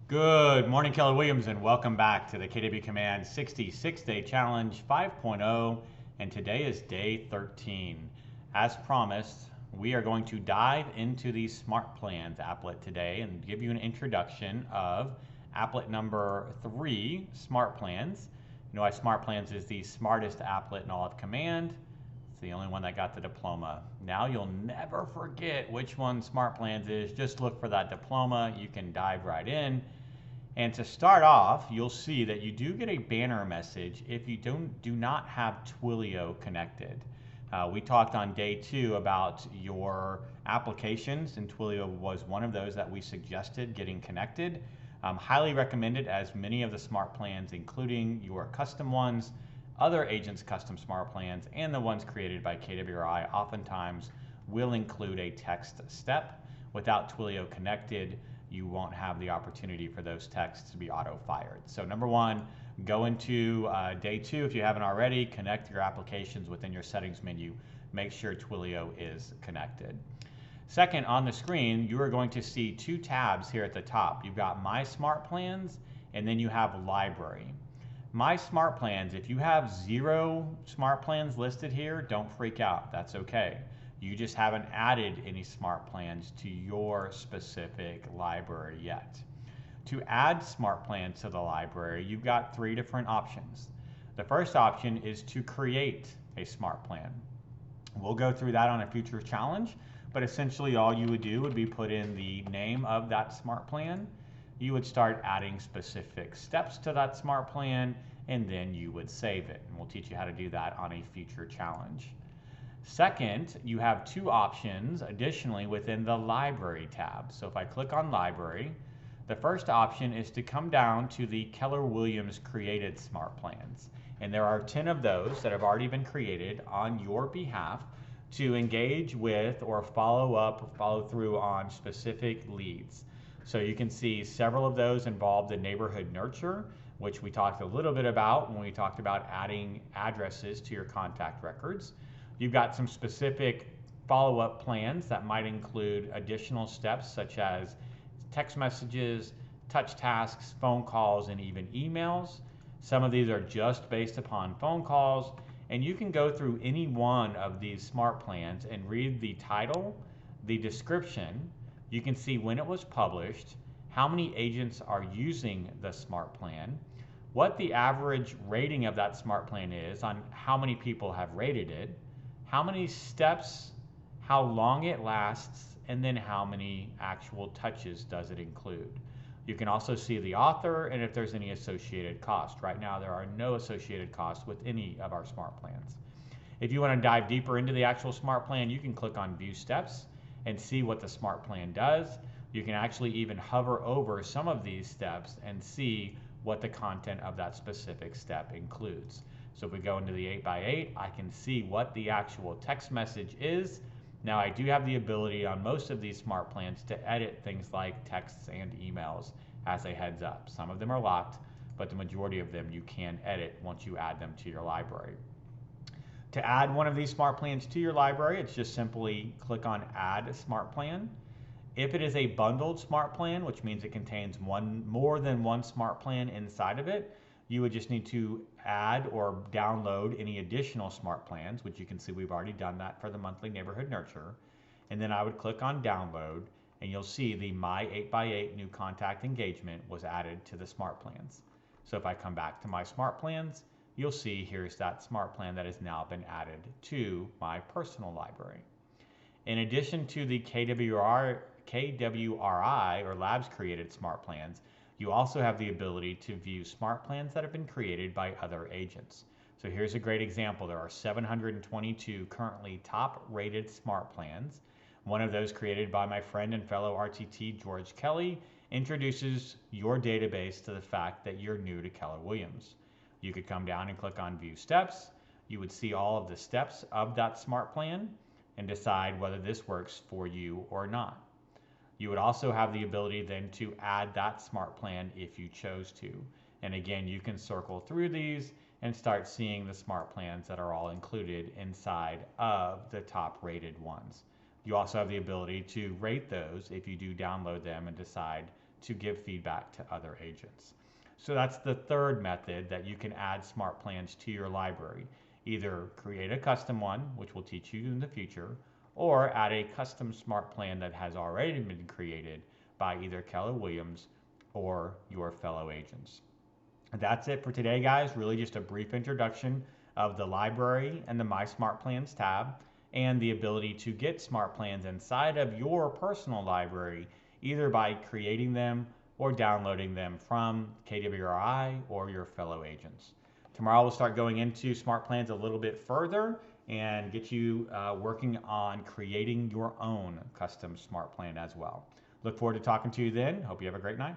Good morning, Keller Williams, and welcome back to the KW Command 66-Day Challenge 5.0, and today is day 13. As promised, we are going to dive into the SmartPlans applet today and give you an introduction of applet number 3, SmartPlans. You know why SmartPlans is the smartest applet in all of Command. It's the only one that got the diploma. Now you'll never forget which one SmartPlans is. Just look for that diploma. You can dive right in. And to start off, you'll see that you do get a banner message if you do not have Twilio connected. We talked on day 2 about your applications, and Twilio was one of those that we suggested getting connected. Highly recommended, as many of the smart plans, including your custom ones, other agents' custom smart plans, and the ones created by KWRI, oftentimes will include a text step. Without Twilio connected, you won't have the opportunity for those texts to be auto-fired. So number one, go into day 2 if you haven't already, connect your applications within your settings menu. Make sure Twilio is connected. Second, on the screen, you are going to see 2 tabs here at the top. You've got My Smart Plans, and then you have Library. My Smart Plans, if you have 0 smart plans listed here, don't freak out. That's okay. You just haven't added any smart plans to your specific library yet. To add smart plans to the library, you've got 3 different options. The first option is to create a smart plan. We'll go through that on a future challenge, but essentially all you would do would be put in the name of that smart plan. You would start adding specific steps to that smart plan, and then you would save it. And we'll teach you how to do that on a future challenge. Second, you have 2 options additionally within the Library tab. So if I click on Library, the first option is to come down to the Keller Williams created smart plans. And there are 10 of those that have already been created on your behalf to engage with or follow up or follow through on specific leads. So you can see several of those involve the neighborhood nurture, which we talked a little bit about when we talked about adding addresses to your contact records. You've got some specific follow-up plans that might include additional steps such as text messages, touch tasks, phone calls, and even emails. Some of these are just based upon phone calls, and you can go through any one of these smart plans and read the title, the description. You can see when it was published, how many agents are using the smart plan, what the average rating of that smart plan is on how many people have rated it, how many steps, how long it lasts, and then how many actual touches does it include. You can also see the author and if there's any associated cost. Right now there are no associated costs with any of our smart plans. If you want to dive deeper into the actual smart plan, you can click on View Steps and see what the smart plan does. You can actually even hover over some of these steps and see what the content of that specific step includes. So if we go into the 8x8, I can see what the actual text message is. Now I do have the ability on most of these smart plans to edit things like texts and emails as a heads up. Some of them are locked, but the majority of them you can edit once you add them to your library. To add one of these smart plans to your library, it's just simply click on Add Smart Plan. If it is a bundled smart plan, which means it contains more than one smart plan inside of it, you would just need to add or download any additional smart plans, which you can see we've already done that for the monthly neighborhood nurture. And then I would click on download, and you'll see the My 8x8 new contact engagement was added to the smart plans. So if I come back to my smart plans, you'll see here's that smart plan that has now been added to my personal library. In addition to the KWRI or Labs created smart plans, you also have the ability to view smart plans that have been created by other agents. So here's a great example. There are 722 currently top rated smart plans. One of those created by my friend and fellow RTT George Kelly introduces your database to the fact that you're new to Keller Williams. You could come down and click on View Steps. You would see all of the steps of that smart plan and decide whether this works for you or not. You would also have the ability then to add that smart plan if you chose to. And again, you can circle through these and start seeing the smart plans that are all included inside of the top rated ones. You also have the ability to rate those if you do download them and decide to give feedback to other agents. So that's the third method that you can add SmartPlans to your library. Either create a custom one, which we'll teach you in the future, or add a custom SmartPlan that has already been created by either Keller Williams or your fellow agents. That's it for today, guys. Really just a brief introduction of the library and the My SmartPlans tab, and the ability to get SmartPlans inside of your personal library, either by creating them or downloading them from KWRI or your fellow agents. Tomorrow we'll start going into SmartPlans a little bit further and get you working on creating your own custom SmartPlan as well. Look forward to talking to you then. Hope you have a great night.